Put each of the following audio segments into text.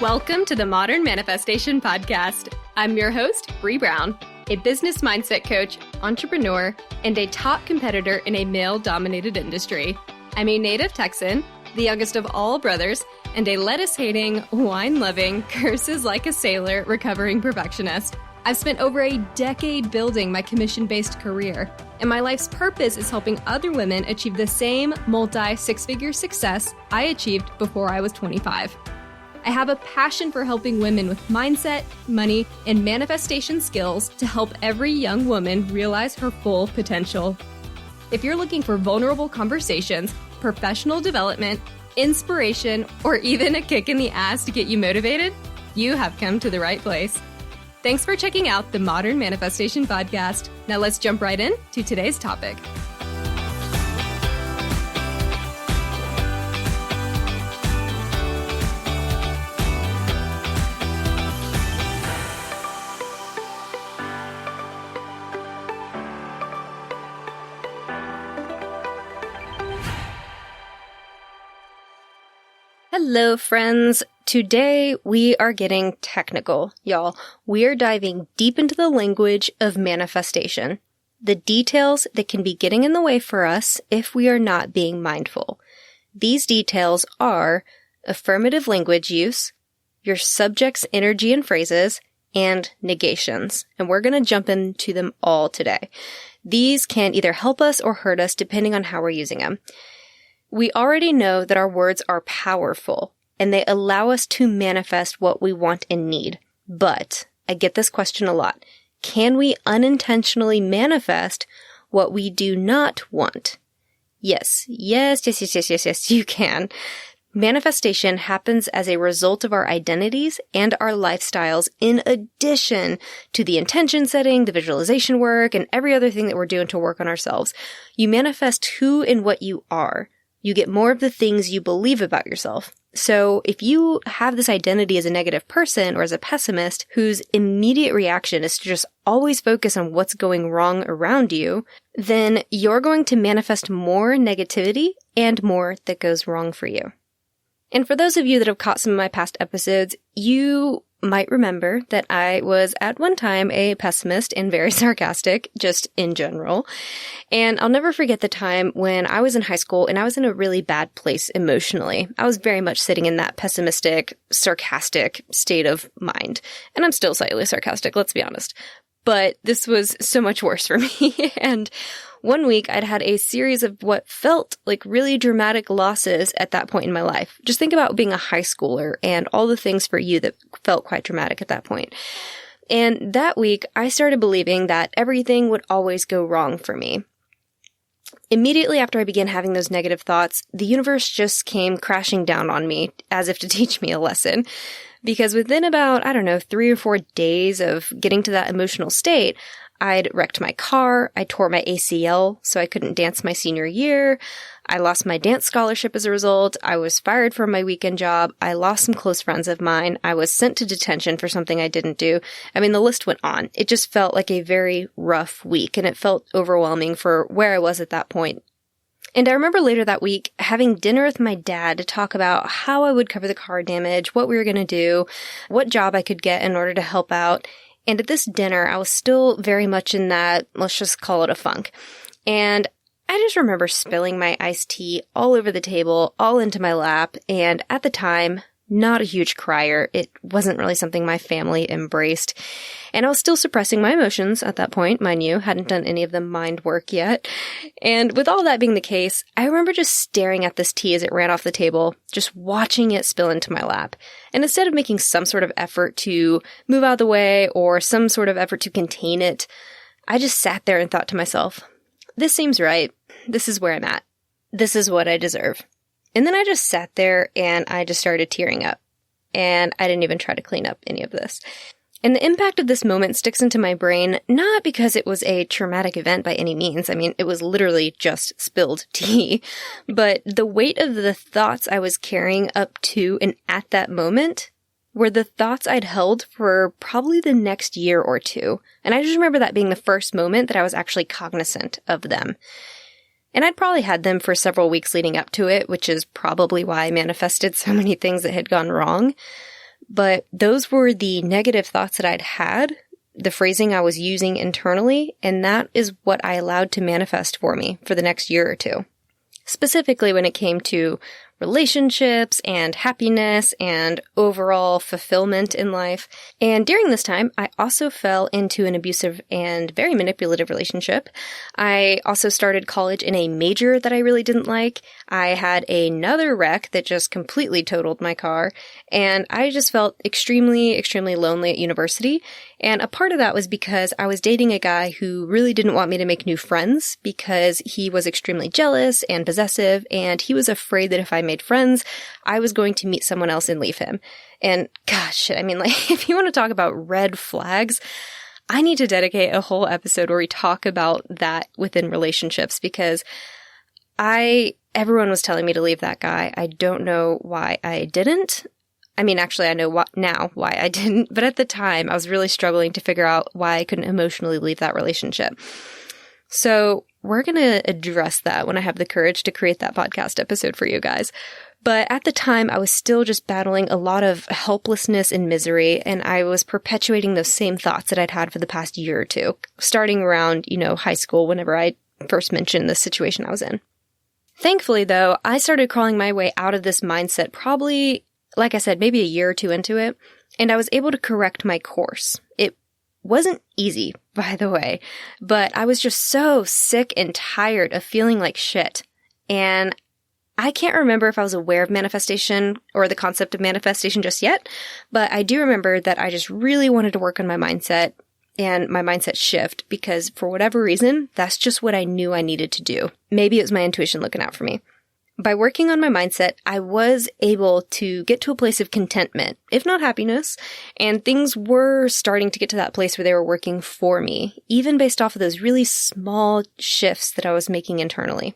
Welcome to the Modern Manifestation Podcast. I'm your host, Bree Brown, a business mindset coach, entrepreneur, and a top competitor in a male-dominated industry. I'm a native Texan, the youngest of all brothers, and a lettuce-hating, wine-loving, curses-like-a-sailor recovering perfectionist. I've spent over a decade building my commission-based career, and my life's purpose is helping other women achieve the same multi-six-figure success I achieved before I was 25. I have a passion for helping women with mindset, money, and manifestation skills to help every young woman realize her full potential. If you're looking for vulnerable conversations, professional development, inspiration, or even a kick in the ass to get you motivated, you have come to the right place. Thanks for checking out the Modern Manifestation Podcast. Now let's jump right in to today's topic. Hello, friends. Today, we are getting technical, y'all. We are diving deep into the language of manifestation, the details that can be getting in the way for us if we are not being mindful. These details are affirmative language use, your subject's energy and phrases, and negations. And we're going to jump into them all today. These can either help us or hurt us depending on how we're using them. We already know that our words are powerful and they allow us to manifest what we want and need. But I get this question a lot. Can we unintentionally manifest what we do not want? Yes, you can. Manifestation happens as a result of our identities and our lifestyles in addition to the intention setting, the visualization work, and every other thing that we're doing to work on ourselves. You manifest who and what you are. You get more of the things you believe about yourself. So if you have this identity as a negative person or as a pessimist whose immediate reaction is to just always focus on what's going wrong around you, then you're going to manifest more negativity and more that goes wrong for you. And for those of you that have caught some of my past episodes, you might remember that I was at one time a pessimist and very sarcastic, just in general. And I'll never forget the time when I was in high school and I was in a really bad place emotionally. I was very much sitting in that pessimistic, sarcastic state of mind. And I'm still slightly sarcastic, let's be honest. But this was so much worse for me. And one week I'd had a series of what felt like really dramatic losses at that point in my life. Just think about being a high schooler and all the things for you that felt quite dramatic at that point. And that week I started believing that everything would always go wrong for me. Immediately after I began having those negative thoughts, the universe just came crashing down on me as if to teach me a lesson. Because within about, 3 or 4 days of getting to that emotional state, I'd wrecked my car, I tore my ACL, so I couldn't dance my senior year, I lost my dance scholarship as a result, I was fired from my weekend job, I lost some close friends of mine, I was sent to detention for something I didn't do. I mean, the list went on. It just felt like a very rough week, and it felt overwhelming for where I was at that point. And I remember later that week having dinner with my dad to talk about how I would cover the car damage, what we were going to do, what job I could get in order to help out. And at this dinner, I was still very much in that, let's just call it a funk. And I just remember spilling my iced tea all over the table, all into my lap. And at the time, not a huge crier. It wasn't really something my family embraced. And I was still suppressing my emotions at that point, mind you, hadn't done any of the mind work yet. And with all that being the case, I remember just staring at this tea as it ran off the table, just watching it spill into my lap. And instead of making some sort of effort to move out of the way or some sort of effort to contain it, I just sat there and thought to myself, this seems right. This is where I'm at. This is what I deserve. And then I just sat there and I just started tearing up. And I didn't even try to clean up any of this. And the impact of this moment sticks into my brain, not because it was a traumatic event by any means. I mean, it was literally just spilled tea. But the weight of the thoughts I was carrying up to and at that moment were the thoughts I'd held for probably the next year or two. And I just remember that being the first moment that I was actually cognizant of them. And I'd probably had them for several weeks leading up to it, which is probably why I manifested so many things that had gone wrong. But those were the negative thoughts that I'd had, the phrasing I was using internally, and that is what I allowed to manifest for me for the next year or two. Specifically when it came to relationships and happiness and overall fulfillment in life. And during this time, I also fell into an abusive and very manipulative relationship. I also started college in a major that I really didn't like. I had another wreck that just completely totaled my car, and I just felt extremely, extremely lonely at university. And a part of that was because I was dating a guy who really didn't want me to make new friends because he was extremely jealous and possessive, and he was afraid that if I made friends, I was going to meet someone else and leave him. And gosh, I mean, like, if you want to talk about red flags, I need to dedicate a whole episode where we talk about that within relationships, because everyone was telling me to leave that guy. I don't know why I didn't. I mean, actually, I know now why I didn't, but at the time, I was really struggling to figure out why I couldn't emotionally leave that relationship. So we're going to address that when I have the courage to create that podcast episode for you guys. But at the time, I was still just battling a lot of helplessness and misery, and I was perpetuating those same thoughts that I'd had for the past year or two, starting around, high school, whenever I first mentioned the situation I was in. Thankfully, though, I started crawling my way out of this mindset probably, like I said, maybe a year or two into it, and I was able to correct my course. It wasn't easy, by the way, but I was just so sick and tired of feeling like shit. And I can't remember if I was aware of manifestation or the concept of manifestation just yet, but I do remember that I just really wanted to work on my mindset and my mindset shift because for whatever reason, that's just what I knew I needed to do. Maybe it was my intuition looking out for me. By working on my mindset, I was able to get to a place of contentment, if not happiness, and things were starting to get to that place where they were working for me, even based off of those really small shifts that I was making internally.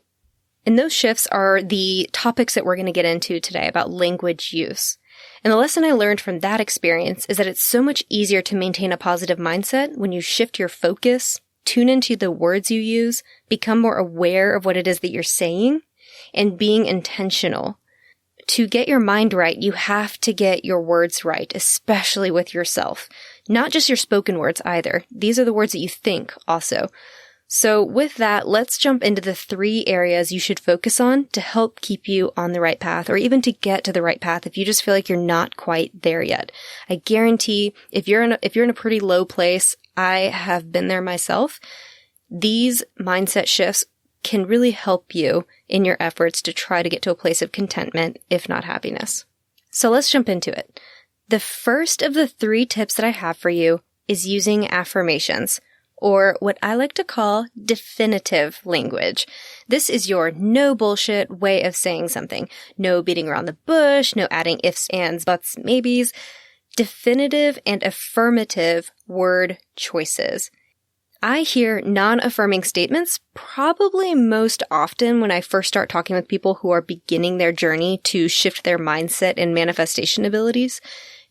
And those shifts are the topics that we're going to get into today about language use. And the lesson I learned from that experience is that it's so much easier to maintain a positive mindset when you shift your focus, tune into the words you use, become more aware of what it is that you're saying, and being intentional. To get your mind right, you have to get your words right, especially with yourself. Not just your spoken words either. These are the words that you think also. So with that, let's jump into the 3 areas you should focus on to help keep you on the right path, or even to get to the right path if you just feel like you're not quite there yet. I guarantee if you're in a pretty low place, I have been there myself, these mindset shifts can really help you in your efforts to try to get to a place of contentment, if not happiness. So let's jump into it. The first of the 3 tips that I have for you is using affirmations, or what I like to call definitive language. This is your no bullshit way of saying something. No beating around the bush, no adding ifs, ands, buts, maybes. Definitive and affirmative word choices. I hear non-affirming statements probably most often when I first start talking with people who are beginning their journey to shift their mindset and manifestation abilities.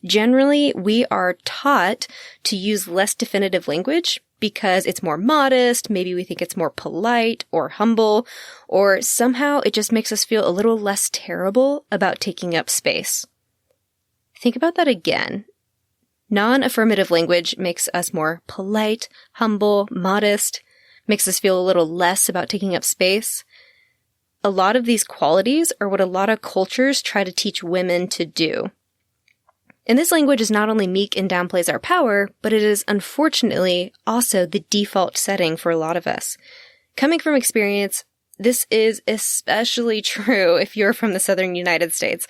Generally, we are taught to use less definitive language because it's more modest, maybe we think it's more polite or humble, or somehow it just makes us feel a little less terrible about taking up space. Think about that again. Non-affirmative language makes us more polite, humble, modest, makes us feel a little less about taking up space. A lot of these qualities are what a lot of cultures try to teach women to do. And this language is not only meek and downplays our power, but it is unfortunately also the default setting for a lot of us. Coming from experience, this is especially true if you're from the southern United States.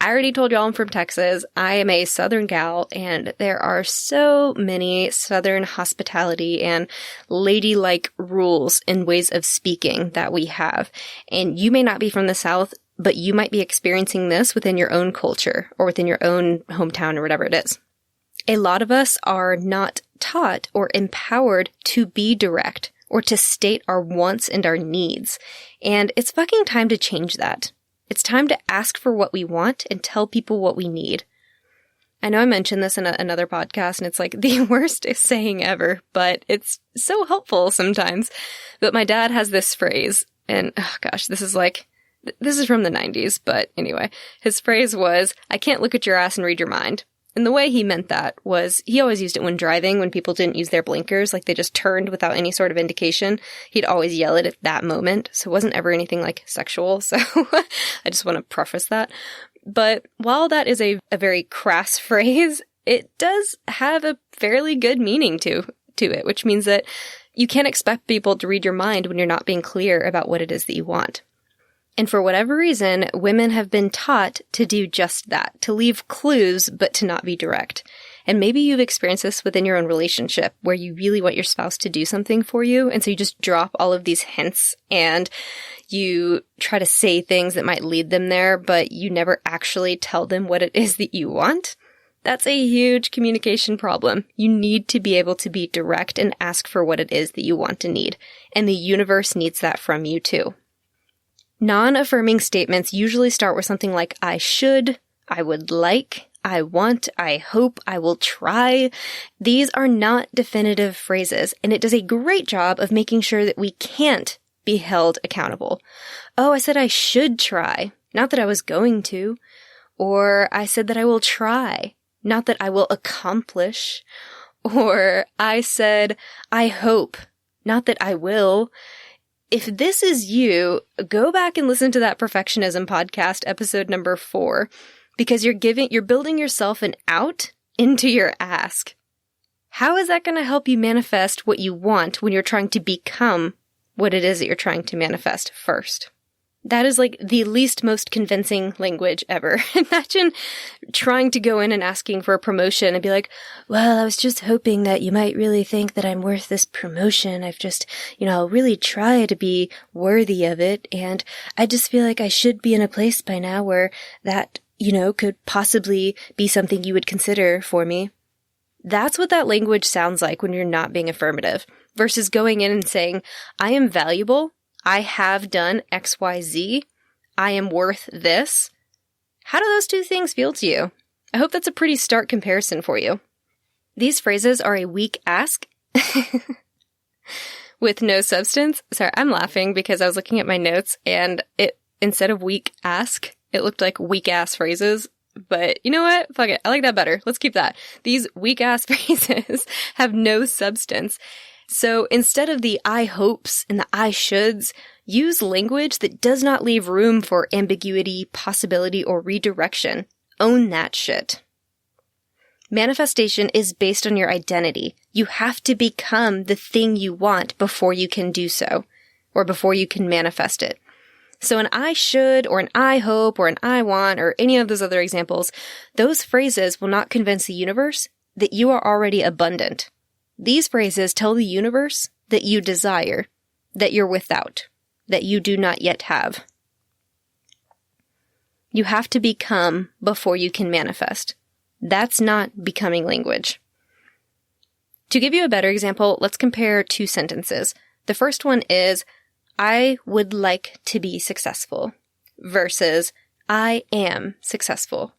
I already told y'all I'm from Texas. I am a southern gal, and there are so many southern hospitality and ladylike rules and ways of speaking that we have. And you may not be from the South, but you might be experiencing this within your own culture or within your own hometown or whatever it is. A lot of us are not taught or empowered to be direct or to state our wants and our needs. And it's fucking time to change that. It's time to ask for what we want and tell people what we need. I know I mentioned this in another podcast, and it's like the worst saying ever, but it's so helpful sometimes. But my dad has this phrase, and oh gosh, this is from the 90s, but anyway, his phrase was, "I can't look at your ass and read your mind." And the way he meant that was he always used it when driving, when people didn't use their blinkers, like they just turned without any sort of indication. He'd always yell it at that moment. So it wasn't ever anything like sexual. So I just want to preface that. But while that is a very crass phrase, it does have a fairly good meaning to it, which means that you can't expect people to read your mind when you're not being clear about what it is that you want. And for whatever reason, women have been taught to do just that, to leave clues, but to not be direct. And maybe you've experienced this within your own relationship, where you really want your spouse to do something for you, and so you just drop all of these hints, and you try to say things that might lead them there, but you never actually tell them what it is that you want. That's a huge communication problem. You need to be able to be direct and ask for what it is that you want and need. And the universe needs that from you too. Non-affirming statements usually start with something like, I should, I would like, I want, I hope, I will try. These are not definitive phrases, and it does a great job of making sure that we can't be held accountable. Oh, I said I should try, not that I was going to. Or I said that I will try, not that I will accomplish. Or I said, I hope, not that I will. If this is you, go back and listen to that Perfectionism podcast, episode number 4, because you're building yourself an out into your ask. How is that going to help you manifest what you want when you're trying to become what it is that you're trying to manifest first? That is like the least most convincing language ever. Imagine trying to go in and asking for a promotion and be like, well, I was just hoping that you might really think that I'm worth this promotion. I've just, I'll really try to be worthy of it. And I just feel like I should be in a place by now where that, could possibly be something you would consider for me. That's what that language sounds like when you're not being affirmative versus going in and saying, I am valuable. I have done X, Y, Z. I am worth this. How do those two things feel to you? I hope that's a pretty stark comparison for you. These phrases are a weak ask with no substance. Sorry, I'm laughing because I was looking at my notes and instead of weak ask, it looked like weak ass phrases. But you know what? Fuck it. I like that better. Let's keep that. These weak ass phrases have no substance. So instead of the I hopes and the I shoulds, use language that does not leave room for ambiguity, possibility, or redirection. Own that shit. Manifestation is based on your identity. You have to become the thing you want before you can do so, or before you can manifest it. So an I should, or an I hope, or an I want, or any of those other examples, those phrases will not convince the universe that you are already abundant. These phrases tell the universe that you desire, that you're without, that you do not yet have. You have to become before you can manifest. That's not becoming language. To give you a better example, let's compare two sentences. The first one is, I would like to be successful, versus I am successful.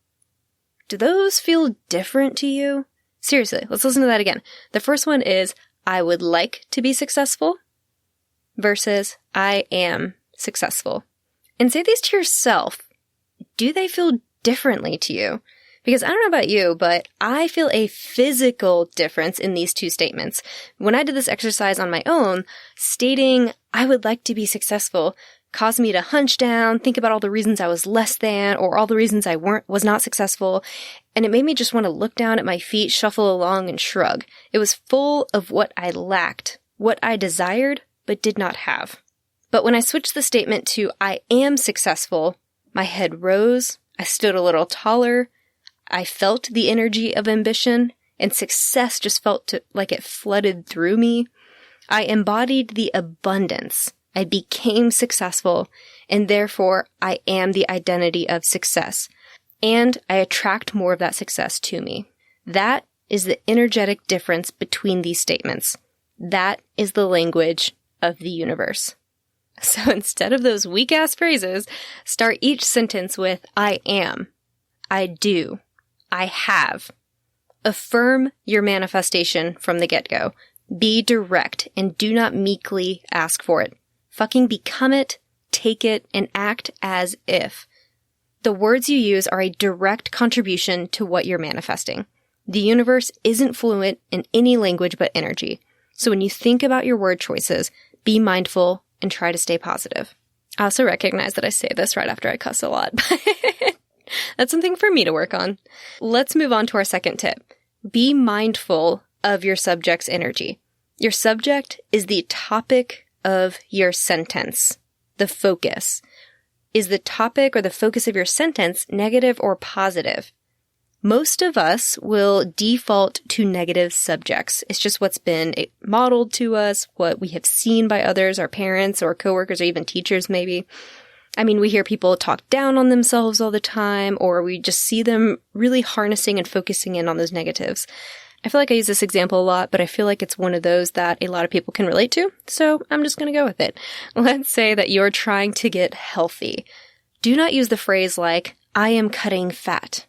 Do those feel different to you? Seriously, let's listen to that again. The first one is, I would like to be successful, versus I am successful. And say these to yourself. Do they feel differently to you? Because I don't know about you, but I feel a physical difference in these two statements. When I did this exercise on my own, stating I would like to be successful caused me to hunch down, think about all the reasons I was less than, or all the reasons I was not successful, and it made me just want to look down at my feet, shuffle along, and shrug. It was full of what I lacked, what I desired, but did not have. But when I switched the statement to I am successful, my head rose, I stood a little taller, I felt the energy of ambition, and success just felt like it flooded through me. I embodied the abundance. I became successful, and therefore I am the identity of success. And I attract more of that success to me. That is the energetic difference between these statements. That is the language of the universe. So instead of those weak-ass phrases, start each sentence with I am, I do, I have. Affirm your manifestation from the get-go. Be direct and do not meekly ask for it. Fucking become it, take it, and act as if. The words you use are a direct contribution to what you're manifesting. The universe isn't fluent in any language but energy. So when you think about your word choices, be mindful and try to stay positive. I also recognize that I say this right after I cuss a lot, but that's something for me to work on. Let's move on to our second tip. Be mindful of your subject's energy. Your subject is the topic of your sentence, the focus. Is the topic or the focus of your sentence negative or positive? Most of us will default to negative subjects. It's just what's been modeled to us, what we have seen by others, our parents or coworkers or even teachers maybe. I mean, we hear people talk down on themselves all the time, or we just see them really harnessing and focusing in on those negatives. I feel like I use this example a lot, but I feel like it's one of those that a lot of people can relate to, so I'm just going to go with it. Let's say that you're trying to get healthy. Do not use the phrase like, I am cutting fat,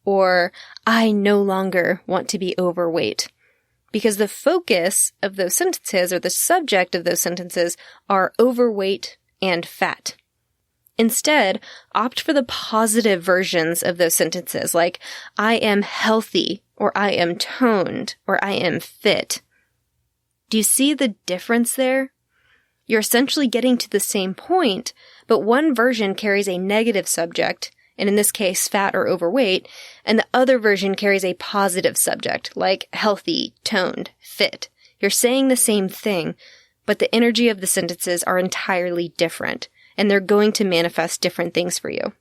or I no longer want to be overweight, because the focus of those sentences or the subject of those sentences are overweight and fat. Instead, opt for the positive versions of those sentences, like, I am healthy, or I am toned, or I am fit. Do you see the difference there? You're essentially getting to the same point, but one version carries a negative subject, and in this case, fat or overweight, and the other version carries a positive subject, like healthy, toned, fit. You're saying the same thing, but the energy of the sentences are entirely different, and they're going to manifest different things for you.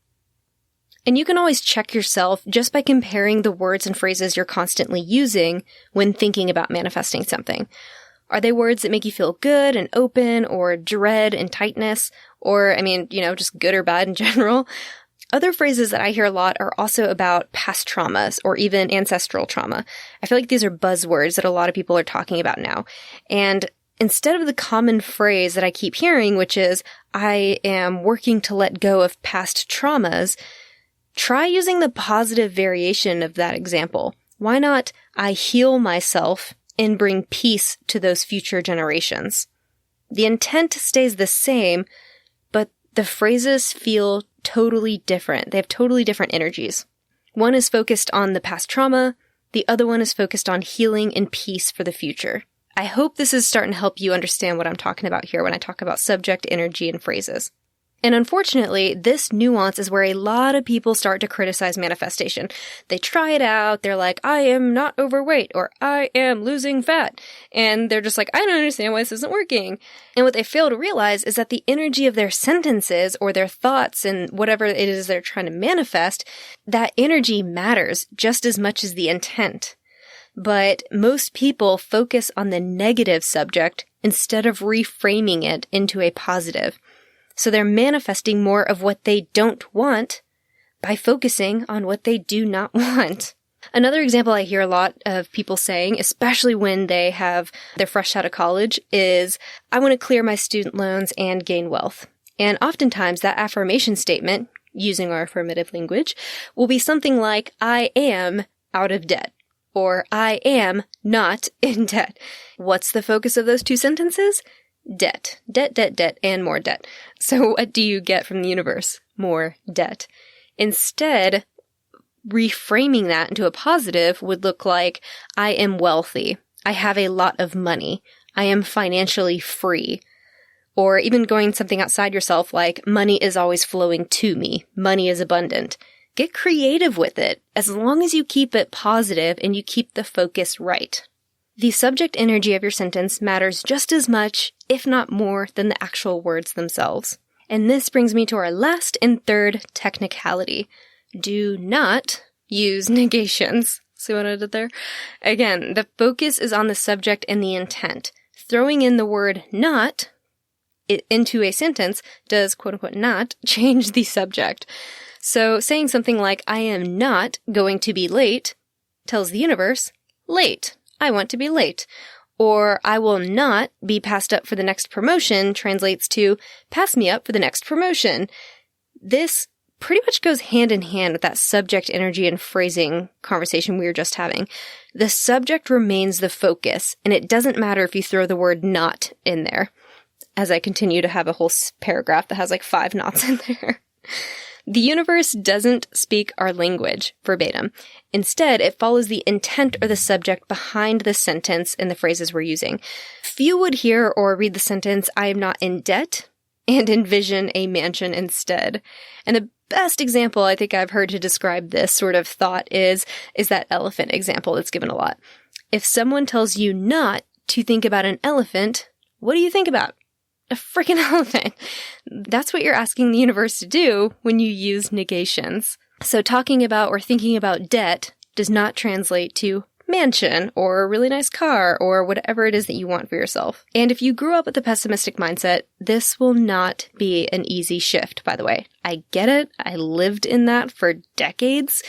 And you can always check yourself just by comparing the words and phrases you're constantly using when thinking about manifesting something. Are they words that make you feel good and open, or dread and tightness, or, just good or bad in general? Other phrases that I hear a lot are also about past traumas or even ancestral trauma. I feel like these are buzzwords that a lot of people are talking about now. And instead of the common phrase that I keep hearing, which is, I am working to let go of past traumas, try using the positive variation of that example. Why not, I heal myself and bring peace to those future generations? The intent stays the same, but the phrases feel totally different. They have totally different energies. One is focused on the past trauma. The other one is focused on healing and peace for the future. I hope this is starting to help you understand what I'm talking about here when I talk about subject, energy, and phrases. And unfortunately, this nuance is where a lot of people start to criticize manifestation. They try it out, they're like, I am not overweight, or I am losing fat. And they're just like, I don't understand why this isn't working. And what they fail to realize is that the energy of their sentences or their thoughts and whatever it is they're trying to manifest, that energy matters just as much as the intent. But most people focus on the negative subject instead of reframing it into a positive. So they're manifesting more of what they don't want by focusing on what they do not want. Another example I hear a lot of people saying, especially when they're fresh out of college, is, I want to clear my student loans and gain wealth. And oftentimes that affirmation statement, using our affirmative language, will be something like, I am out of debt, or I am not in debt. What's the focus of those two sentences? Debt, debt, debt, debt, and more debt. So what do you get from the universe? More debt. Instead, reframing that into a positive would look like, I am wealthy. I have a lot of money. I am financially free. Or even going something outside yourself like, money is always flowing to me. Money is abundant. Get creative with it, as long as you keep it positive and you keep the focus right. The subject energy of your sentence matters just as much, if not more, than the actual words themselves. And this brings me to our last and third technicality. Do not use negations. See what I did there? Again, the focus is on the subject and the intent. Throwing in the word not into a sentence does, quote-unquote, not change the subject. So saying something like, I am not going to be late, tells the universe, late. I want to be late. Or I will not be passed up for the next promotion translates to pass me up for the next promotion. This pretty much goes hand in hand with that subject energy and phrasing conversation we were just having. The subject remains the focus, and it doesn't matter if you throw the word not in there. As I continue to have a whole paragraph that has like 5 nots in there. The universe doesn't speak our language verbatim. Instead, it follows the intent or the subject behind the sentence and the phrases we're using. Few would hear or read the sentence, "I am not in debt," and envision a mansion instead. And the best example I think I've heard to describe this sort of thought is that elephant example that's given a lot. If someone tells you not to think about an elephant, what do you think about? A freaking elephant. That's what you're asking the universe to do when you use negations. So talking about or thinking about debt does not translate to mansion or a really nice car or whatever it is that you want for yourself. And if you grew up with a pessimistic mindset, this will not be an easy shift, by the way. I get it. I lived in that for decades.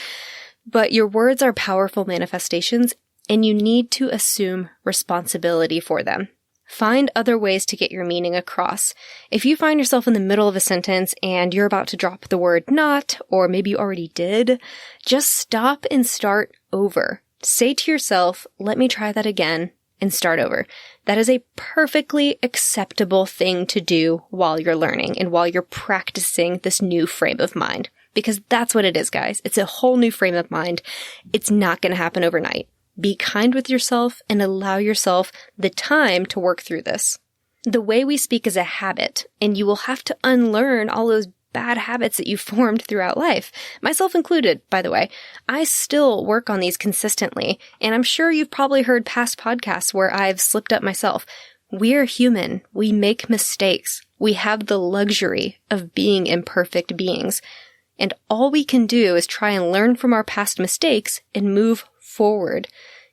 But your words are powerful manifestations, and you need to assume responsibility for them. Find other ways to get your meaning across. If you find yourself in the middle of a sentence and you're about to drop the word not, or maybe you already did, just stop and start over. Say to yourself, "Let me try that again," and start over. That is a perfectly acceptable thing to do while you're learning and while you're practicing this new frame of mind. Because that's what it is, guys. It's a whole new frame of mind. It's not going to happen overnight. Be kind with yourself and allow yourself the time to work through this. The way we speak is a habit, and you will have to unlearn all those bad habits that you formed throughout life. Myself included, by the way. I still work on these consistently, and I'm sure you've probably heard past podcasts where I've slipped up myself. We're human. We make mistakes. We have the luxury of being imperfect beings. And all we can do is try and learn from our past mistakes and move forward.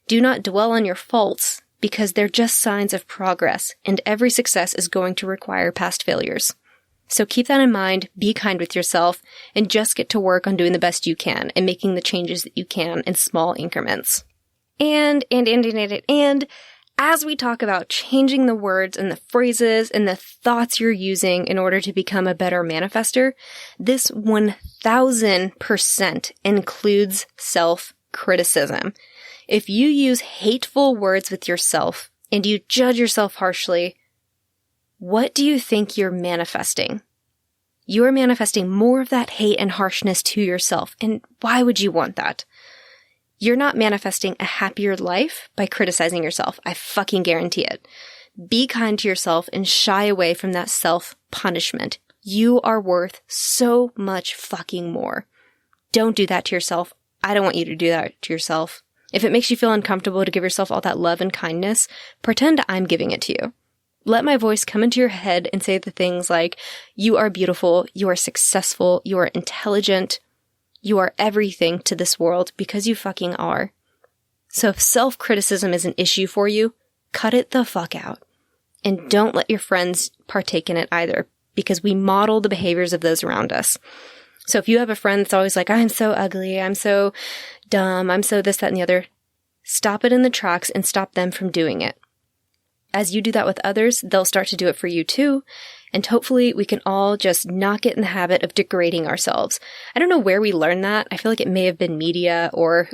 Do not dwell on your faults because they're just signs of progress, and every success is going to require past failures. So keep that in mind, be kind with yourself, and just get to work on doing the best you can and making the changes that you can in small increments. And as we talk about changing the words and the phrases and the thoughts you're using in order to become a better manifester, this 1000% includes self-criticism. If you use hateful words with yourself and you judge yourself harshly, what do you think you're manifesting? You are manifesting more of that hate and harshness to yourself. And why would you want that? You're not manifesting a happier life by criticizing yourself. I fucking guarantee it. Be kind to yourself and shy away from that self-punishment. You are worth so much fucking more. Don't do that to yourself. I don't want you to do that to yourself. If it makes you feel uncomfortable to give yourself all that love and kindness, pretend I'm giving it to you. Let my voice come into your head and say the things like, you are beautiful, you are successful, you are intelligent, you are everything to this world because you fucking are. So if self-criticism is an issue for you, cut it the fuck out. And don't let your friends partake in it either, because we model the behaviors of those around us. So if you have a friend that's always like, I'm so ugly, I'm so dumb, I'm so this, that, and the other, stop it in the tracks and stop them from doing it. As you do that with others, they'll start to do it for you too. And hopefully we can all just not get in the habit of degrading ourselves. I don't know where we learned that. I feel like it may have been media, or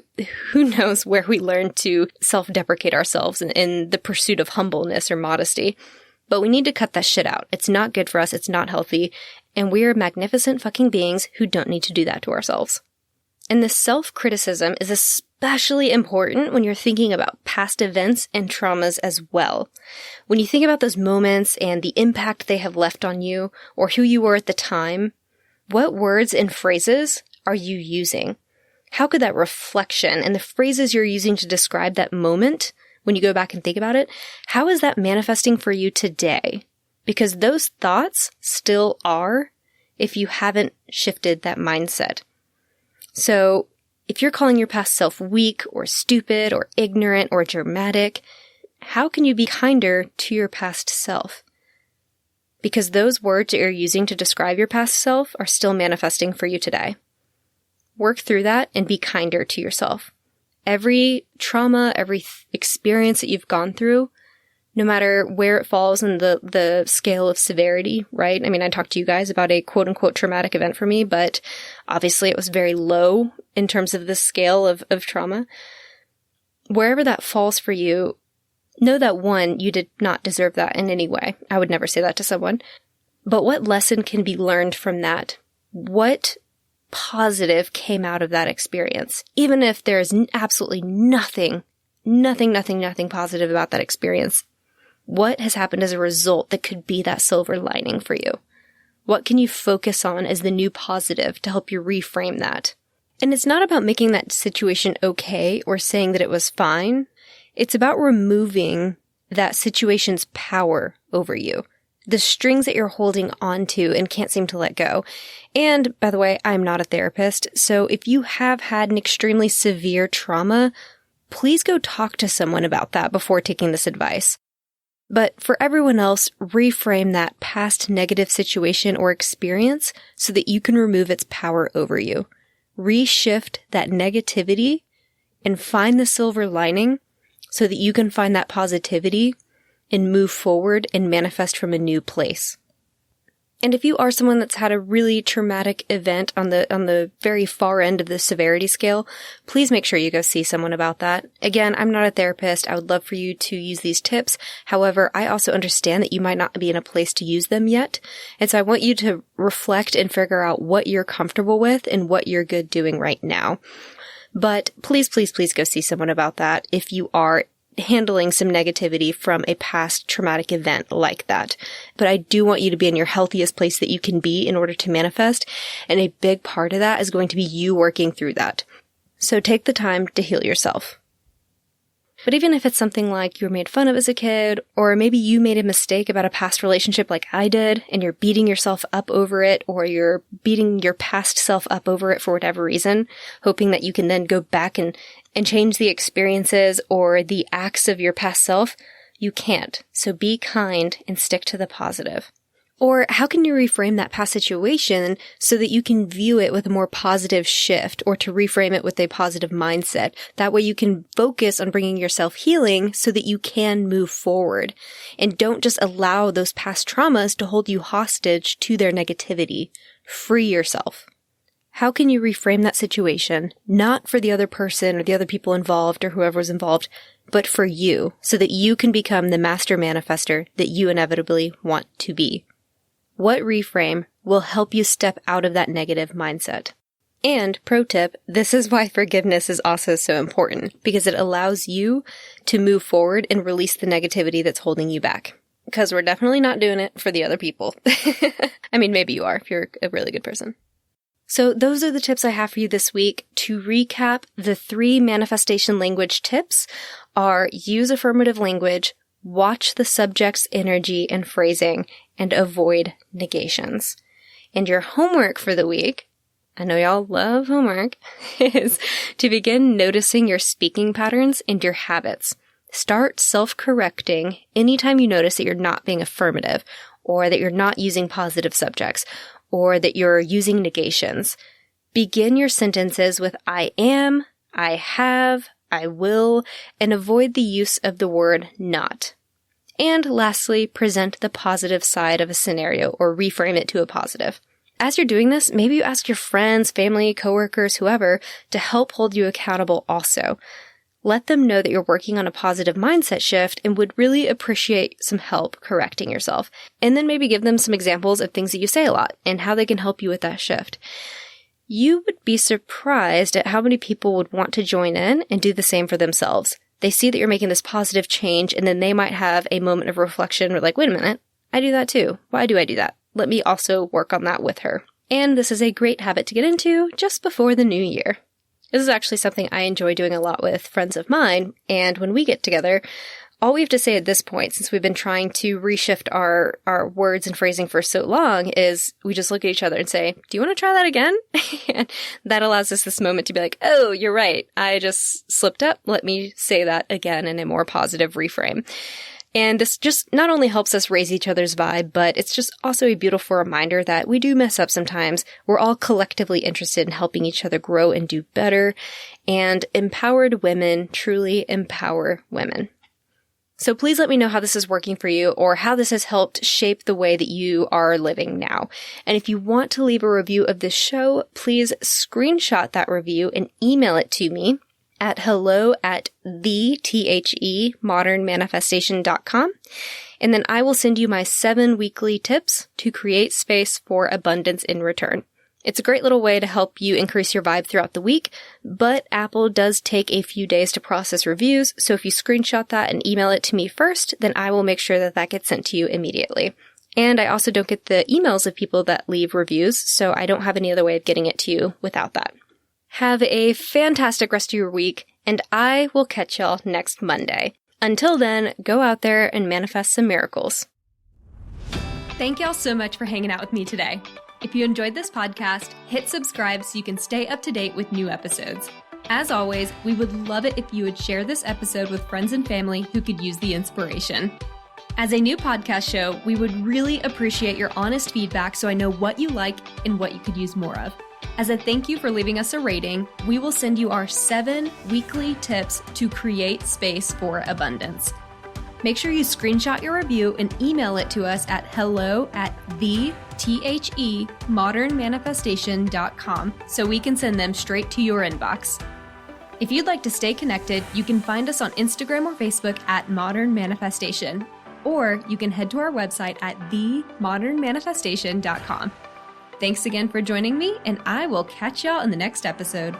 who knows where we learned to self-deprecate ourselves in the pursuit of humbleness or modesty. But we need to cut that shit out. It's not good for us. It's not healthy. And we're magnificent fucking beings who don't need to do that to ourselves. And this self-criticism is especially important when you're thinking about past events and traumas as well. When you think about those moments and the impact they have left on you or who you were at the time, what words and phrases are you using? How could that reflection and the phrases you're using to describe that moment, when you go back and think about it, how is that manifesting for you today? Because those thoughts still are if you haven't shifted that mindset. So if you're calling your past self weak or stupid or ignorant or dramatic, how can you be kinder to your past self? Because those words that you're using to describe your past self are still manifesting for you today. Work through that and be kinder to yourself. Every trauma, every experience that you've gone through, no matter where it falls in the scale of severity, right? I mean, I talked to you guys about a quote-unquote traumatic event for me, but obviously it was very low in terms of the scale of trauma. Wherever that falls for you, know that, one, you did not deserve that in any way. I would never say that to someone. But what lesson can be learned from that? What positive came out of that experience. Even if there's absolutely nothing positive about that experience. What has happened as a result that could be that silver lining for you? What can you focus on as the new positive to help you reframe that? And it's not about making that situation okay or saying that it was fine. It's about removing that situation's power over you. The strings that you're holding onto and can't seem to let go. And by the way, I'm not a therapist, so if you have had an extremely severe trauma, please go talk to someone about that before taking this advice. But for everyone else, reframe that past negative situation or experience so that you can remove its power over you. Reshift that negativity and find the silver lining so that you can find that positivity and move forward and manifest from a new place. And if you are someone that's had a really traumatic event on the very far end of the severity scale, please make sure you go see someone about that. Again, I'm not a therapist. I would love for you to use these tips. However, I also understand that you might not be in a place to use them yet. And so I want you to reflect and figure out what you're comfortable with and what you're good doing right now. But please, please, please go see someone about that if you are handling some negativity from a past traumatic event like that. But I do want you to be in your healthiest place that you can be in order to manifest. And a big part of that is going to be you working through that. So take the time to heal yourself. But even if it's something like you were made fun of as a kid, or maybe you made a mistake about a past relationship like I did, and you're beating yourself up over it, or you're beating your past self up over it for whatever reason, hoping that you can then go back and change the experiences or the acts of your past self, you can't. So be kind and stick to the positive. Or how can you reframe that past situation so that you can view it with a more positive shift, or to reframe it with a positive mindset? That way you can focus on bringing yourself healing so that you can move forward. And don't just allow those past traumas to hold you hostage to their negativity. Free yourself. How can you reframe that situation, not for the other person or the other people involved or whoever was involved, but for you, so that you can become the master manifester that you inevitably want to be? What reframe will help you step out of that negative mindset? And pro tip, this is why forgiveness is also so important, because it allows you to move forward and release the negativity that's holding you back. Because we're definitely not doing it for the other people. I mean, maybe you are if you're a really good person. So those are the tips I have for you this week. To recap, the 3 manifestation language tips are: use affirmative language, watch the subject's energy and phrasing, and avoid negations. And your homework for the week, I know y'all love homework, is to begin noticing your speaking patterns and your habits. Start self-correcting anytime you notice that you're not being affirmative, or that you're not using positive subjects, or that you're using negations. Begin your sentences with I am, I have, I will, and avoid the use of the word not. And lastly, present the positive side of a scenario, or reframe it to a positive. As you're doing this, maybe you ask your friends, family, coworkers, whoever, to help hold you accountable also. Let them know that you're working on a positive mindset shift and would really appreciate some help correcting yourself. And then maybe give them some examples of things that you say a lot and how they can help you with that shift. You would be surprised at how many people would want to join in and do the same for themselves. They see that you're making this positive change, and then they might have a moment of reflection where like, wait a minute, I do that too. Why do I do that? Let me also work on that with her. And this is a great habit to get into just before the new year. This is actually something I enjoy doing a lot with friends of mine, and when we get together, all we have to say at this point, since we've been trying to reshift our words and phrasing for so long, is we just look at each other and say, do you want to try that again? And that allows us this moment to be like, oh, you're right. I just slipped up. Let me say that again in a more positive reframe. And this just not only helps us raise each other's vibe, but it's just also a beautiful reminder that we do mess up sometimes. We're all collectively interested in helping each other grow and do better. And empowered women truly empower women. So please let me know how this is working for you, or how this has helped shape the way that you are living now. And if you want to leave a review of this show, please screenshot that review and email it to me at hello@modernmanifestation.com. And then I will send you my 7 weekly tips to create space for abundance in return. It's a great little way to help you increase your vibe throughout the week, but Apple does take a few days to process reviews, so if you screenshot that and email it to me first, then I will make sure that that gets sent to you immediately. And I also don't get the emails of people that leave reviews, so I don't have any other way of getting it to you without that. Have a fantastic rest of your week, and I will catch y'all next Monday. Until then, go out there and manifest some miracles. Thank y'all so much for hanging out with me today. If you enjoyed this podcast, hit subscribe so you can stay up to date with new episodes. As always, we would love it if you would share this episode with friends and family who could use the inspiration. As a new podcast show, we would really appreciate your honest feedback so I know what you like and what you could use more of. As a thank you for leaving us a rating, we will send you our 7 weekly tips to create space for abundance. Make sure you screenshot your review and email it to us at hello@themodernmanifestation.com so we can send them straight to your inbox. If you'd like to stay connected, you can find us on Instagram or Facebook at Modern Manifestation, or you can head to our website at themodernmanifestation.com. Thanks again for joining me, and I will catch y'all in the next episode.